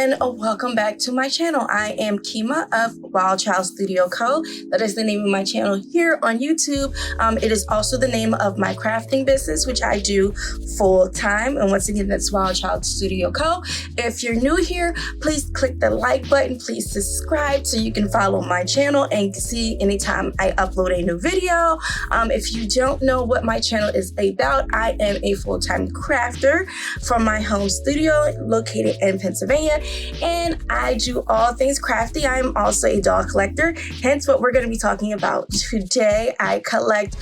and welcome back to my channel. I am Kima of wildchildstudioco. That is the name of my channel here on YouTube. It is also the name of my crafting business, which I do full time. And once again, that's wildchildstudioco. If you're new here, please click the like button. Please subscribe so you can follow my channel and see anytime I upload a new video. If you don't know what my channel is about, I am a full-time crafter from my home studio located in Pennsylvania, and I do all things crafty. I am also a doll collector, hence what we're going to be talking about today. I collect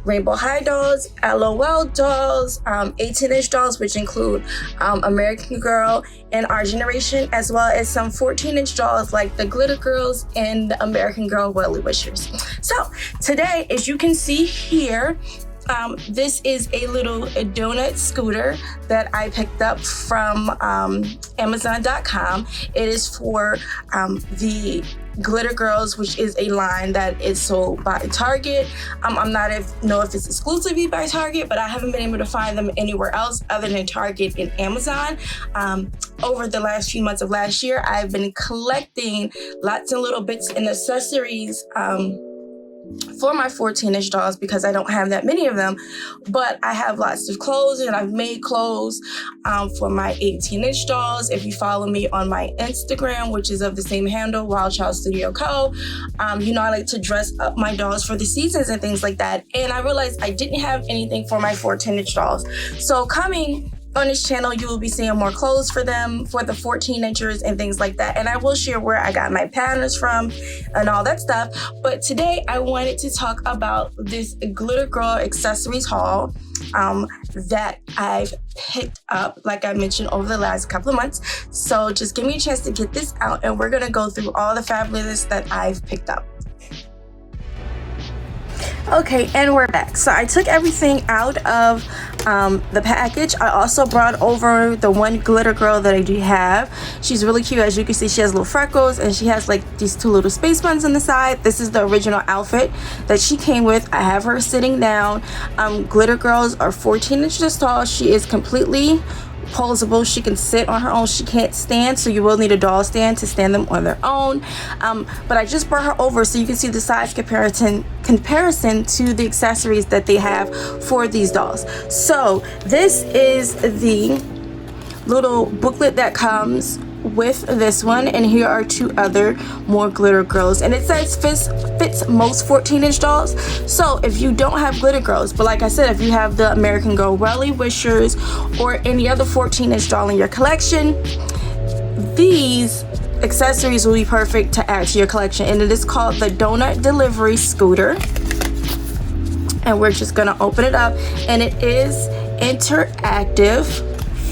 Rainbow High dolls, LOL dolls, 18-inch dolls, which include American Girl and Our Generation, as well as some 14-inch dolls like the Glitter Girls and the American Girl Welly Wishers. So today, as you can see here, this is a little donut scooter that I picked up from Amazon.com. It is for the Glitter Girls, which is a line that is sold by Target. I'm not know if it's exclusively by Target, but I haven't been able to find them anywhere else other than Target and Amazon. Over the last few months of last year, I've been collecting lots of little bits and accessories for my 14-inch dolls because I don't have that many of them, but I have lots of clothes, and I've made clothes for my 18-inch dolls. If you follow me on my Instagram, which is of the same handle, wildchildstudioco, you know I like to dress up my dolls for the seasons and things like that, and I realized I didn't have anything for my 14-inch dolls. So coming on this channel, you will be seeing more clothes for them, for the 14-inchers and things like that. And I will share where I got my patterns from and all that stuff. But today I wanted to talk about this Glitter Girl accessories haul that I've picked up, like I mentioned, over the last couple of months. So just give me a chance to get this out, and we're gonna go through all the fabulous that I've picked up. Okay, and we're back. So I took everything out of the package. I also brought over the one Glitter Girl that I do have. She's really cute. As you can see, she has little freckles, and she has like these two little space buns on the side. This is the original outfit that she came with. I have her sitting down. Glitter Girls are 14 inches tall. She is completely posable. She can sit on her own. She can't stand, so you will need a doll stand to stand them on their own. But I just brought her over so you can see the size comparison to the accessories that they have for these dolls. So this is the little booklet that comes with this one, and here are two other more Glitter Girls, and it says fits most 14-inch dolls. So if you don't have Glitter Girls, but like I said, if you have the American Girl Welly Wishers or any other 14-inch doll in your collection, these accessories will be perfect to add to your collection. And it is called the Donut Delivery Scooter, and we're just gonna open it up, and it is interactive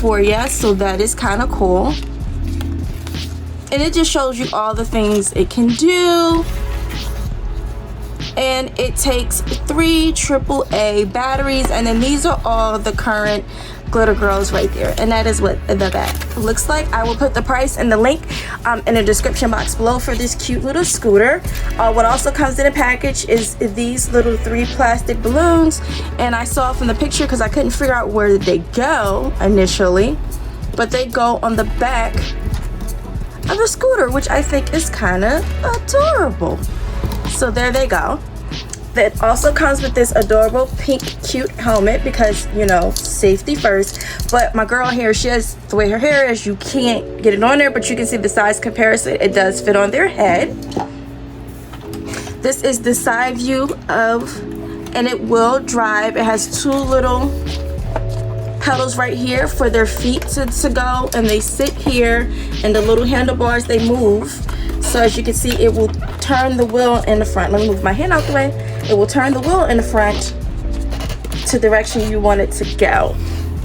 for you, so that is kind of cool. And it just shows you all the things it can do. And it takes 3 AAA batteries. And then these are all the current Glitter Girls right there. And that is what the back looks like. I will put the price and the link in the description box below for this cute little scooter. What also comes in a package is these little 3 plastic balloons. And I saw from the picture, because I couldn't figure out where they go initially, but they go on the back of a scooter, which I think is kind of adorable. So there they go. That also comes with this adorable pink cute helmet, because you know, safety first. But my girl here, she has, the way her hair is, you can't get it on there, but you can see the size comparison. It does fit on their head. This is the side view of, and it will drive. It has 2 little pedals right here for their feet to go, and they sit here, and the little handlebars, they move. So as you can see, it will turn the wheel in the front. Let me move my hand out the way. It will turn the wheel in the front to the direction you want it to go.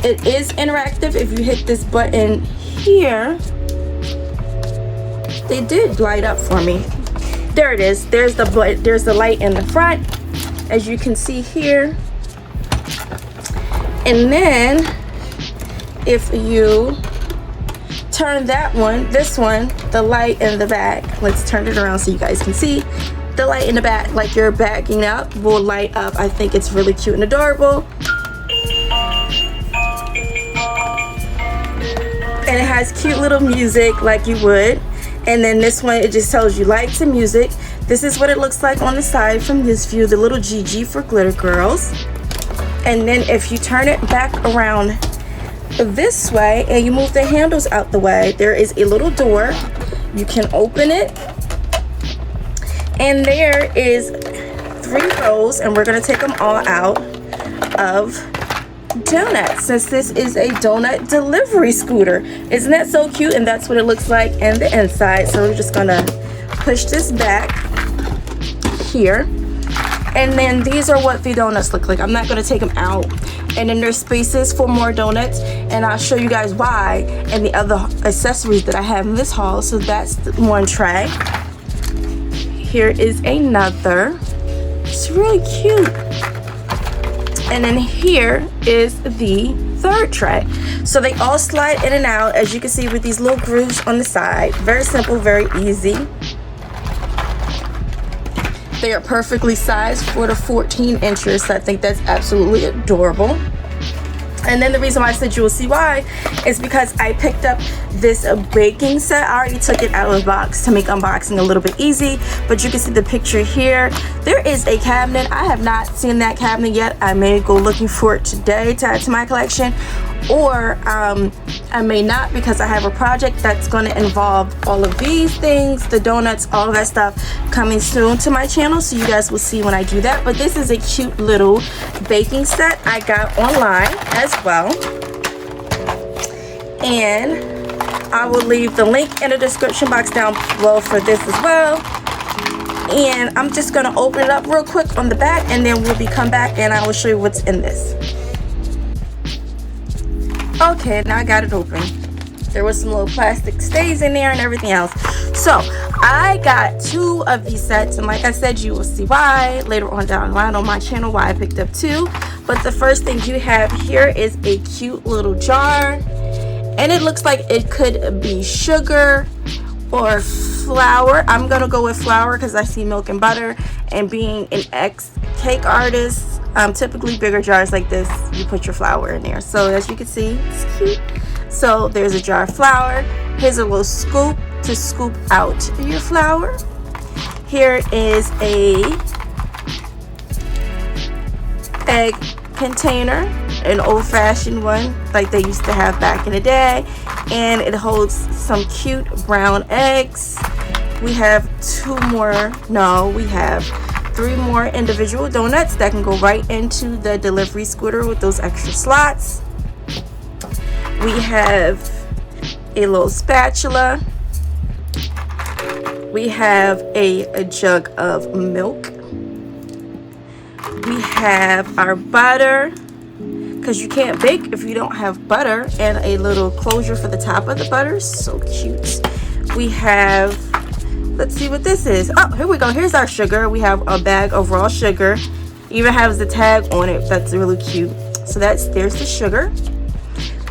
It is interactive. If you hit this button here, they did light up for me. There it is. There's the light in the front, as you can see here. And then if you turn that one, this one, the light in the back, let's turn it around so you guys can see. The light in the back, like you're backing up, will light up. I think it's really cute and adorable. And it has cute little music like you would. And then this one, it just tells you lights and music. This is what it looks like on the side from this view, the little GG for glitter girls. And then if you turn it back around this way and you move the handles out the way, there is a little door. You can open it, and there is 3 rows, and we're going to take them all out of donuts, since this is a donut delivery scooter. Isn't that so cute? And that's what it looks like in the inside. So we're just gonna push this back here, and then these are what the donuts look like. I'm not gonna take them out. And then there's spaces for more donuts, and I'll show you guys why and the other accessories that I have in this haul. So that's the one tray. Here is another. It's really cute. And then here is the 3rd tray. So they all slide in and out, as you can see, with these little grooves on the side. Very simple, very easy. They are perfectly sized for the 14 inches. So I think that's absolutely adorable. And then the reason why I said you will see why is because I picked up this baking set. I already took it out of the box to make unboxing a little bit easy, but you can see the picture here. There is a cabinet. I have not seen that cabinet yet. I may go looking for it today to add to my collection, or I may not, because I have a project that's going to involve all of these things, the donuts, all of that stuff, coming soon to my channel, so you guys will see when I do that. But this is a cute little baking set I got online as well, and I will leave the link in the description box down below for this as well. And I'm just going to open it up real quick on the back, and then we'll come back and I will show you what's in this. Okay, now I got it open. There was some little plastic stays in there and everything else. So I got 2 of these sets, and like I said, you will see why later on down the line on my channel why I picked up 2. But the first thing you have here is a cute little jar, and it looks like it could be sugar or flour. I'm gonna go with flour because I see milk and butter, and being an ex-cake artist, typically bigger jars like this, you put your flour in there. So as you can see, it's cute. So there's a jar of flour. Here's a little scoop to scoop out your flour. Here is a egg container, an old-fashioned one like they used to have back in the day, and it holds some cute brown eggs. We have 3 more individual donuts that can go right into the delivery scooter with those extra slots. We have a little spatula. We have a jug of milk. We have our butter, because you can't bake if you don't have butter, and a little closure for the top of the butter. So cute. We have, let's see what this is. Oh, here we go. Here's our sugar. We have a bag of raw sugar. Even has the tag on it. That's really cute. So there's the sugar.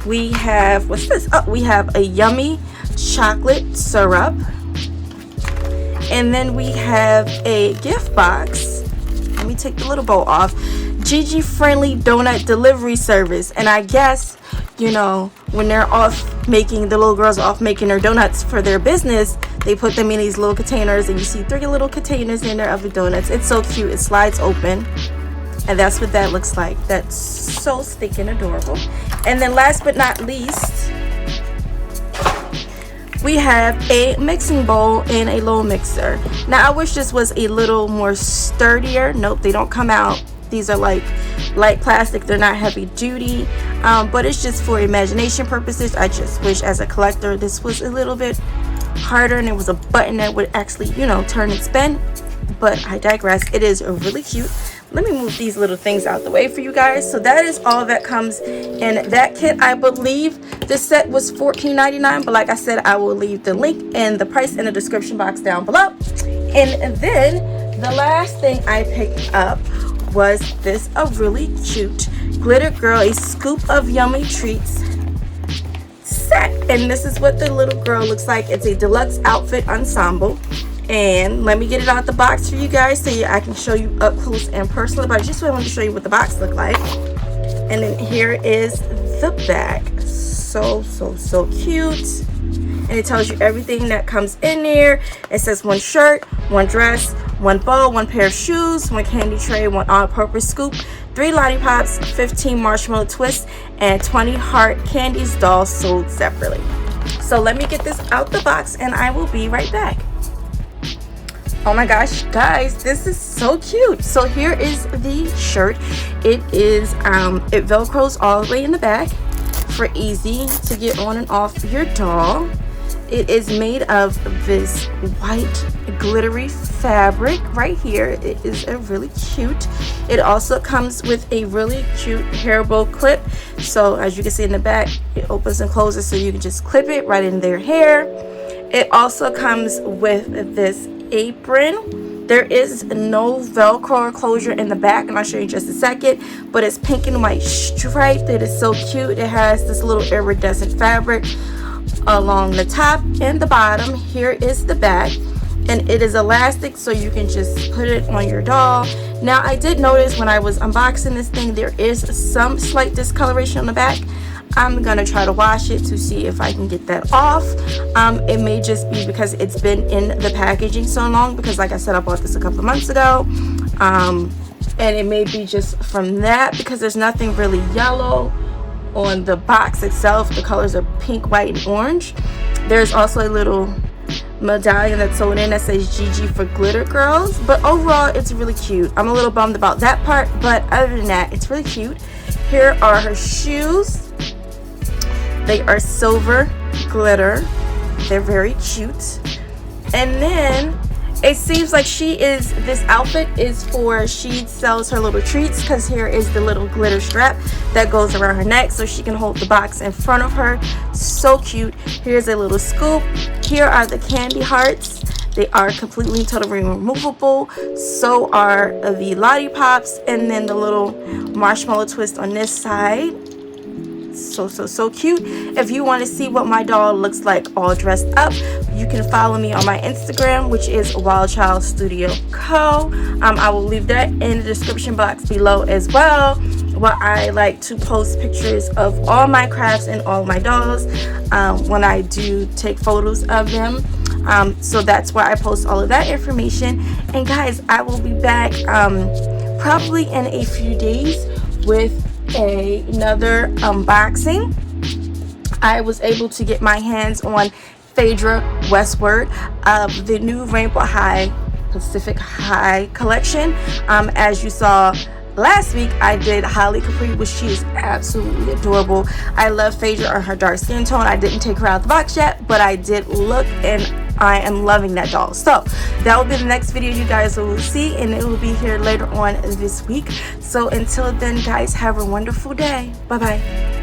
We have, what's this? Oh, we have a yummy chocolate syrup. And then we have a gift box. Let me take the little bow off. GG friendly donut delivery service. And I guess, you know, when they're off making, the little girls are off making their donuts for their business, they put them in these little containers, and you see 3 little containers in there of the donuts. It's so cute. It slides open, and that's what that looks like. That's so stinking adorable. And then last but not least, we have a mixing bowl and a little mixer. Now I wish this was a little more sturdier. Nope, they don't come out. These are like light plastic. They're not heavy duty, but it's just for imagination purposes. I just wish as a collector this was a little bit harder, and it was a button that would actually, you know, turn and spin. But I digress. It is really cute. Let me move these little things out the way for you guys. So that is all that comes in that kit. I believe this set was $14.99, but like I said, I will leave the link and the price in the description box down below. And then the last thing I picked up was this, a really cute Glitter Girl, a scoop of yummy treats set. And this is what the little girl looks like. It's a deluxe outfit ensemble. And let me get it out the box for you guys so I can show you up close and personal. But I just wanted to show you what the box looked like. And then here is the bag. so cute. And it tells you everything that comes in there. It says 1 shirt, 1 dress, 1 bow, 1 pair of shoes, 1 candy tray, 1 all-purpose scoop, 3 lollipops, 15 marshmallow twists, and 20 heart candies dolls sold separately. So let me get this out the box and I will be right back. Oh my gosh, guys, this is so cute. So here is the shirt. It velcros all the way in the back for easy to get on and off your doll. It is made of this white glittery fabric right here. It is really cute. It also comes with a really cute hair bow clip. So as you can see in the back, it opens and closes so you can just clip it right in their hair. It also comes with this apron. There is no velcro closure in the back, and I'll show you in just a second, but it's pink and white striped. It is so cute. It has this little iridescent fabric along the top and the bottom. Here is the back, and it is elastic so you can just put it on your doll. Now I did notice when I was unboxing this thing, there is some slight discoloration on the back. I'm gonna try to wash it to see if I can get that off. It may just be because it's been in the packaging so long, because like I said, I bought this a couple of months ago, and it may be just from that, because there's nothing really yellow on the box itself. The colors are pink, white, and orange. There's also a little medallion that's sewn in that says GG for Glitter Girls, but overall it's really cute. I'm a little bummed about that part, but other than that, it's really cute. Here are her shoes. They are silver glitter. They're very cute. And then it seems like this outfit is for, she sells her little treats, because here is the little glitter strap that goes around her neck so she can hold the box in front of her. So cute. Here's a little scoop. Here are the candy hearts. They are completely totally removable. So are the lollipops, and then the little marshmallow twist on this side. So cute. If you want to see what my doll looks like all dressed up, you can follow me on my Instagram, which is wildchildstudioco. I will leave that in the description box below as well, where I like to post pictures of all my crafts and all my dolls when I do take photos of them. So that's why I post all of that information. And guys, I will be back probably in a few days with another unboxing. I was able to get my hands on Phaedra Westward of the new Rainbow High Pacific High collection. As you saw last week, I did Holly Capri, which she is absolutely adorable. I love Phaedra on her dark skin tone. I didn't take her out of the box yet, but I did look, and I am loving that doll. So that will be the next video you guys will see, and it will be here later on this week. So until then, guys, have a wonderful day. Bye bye.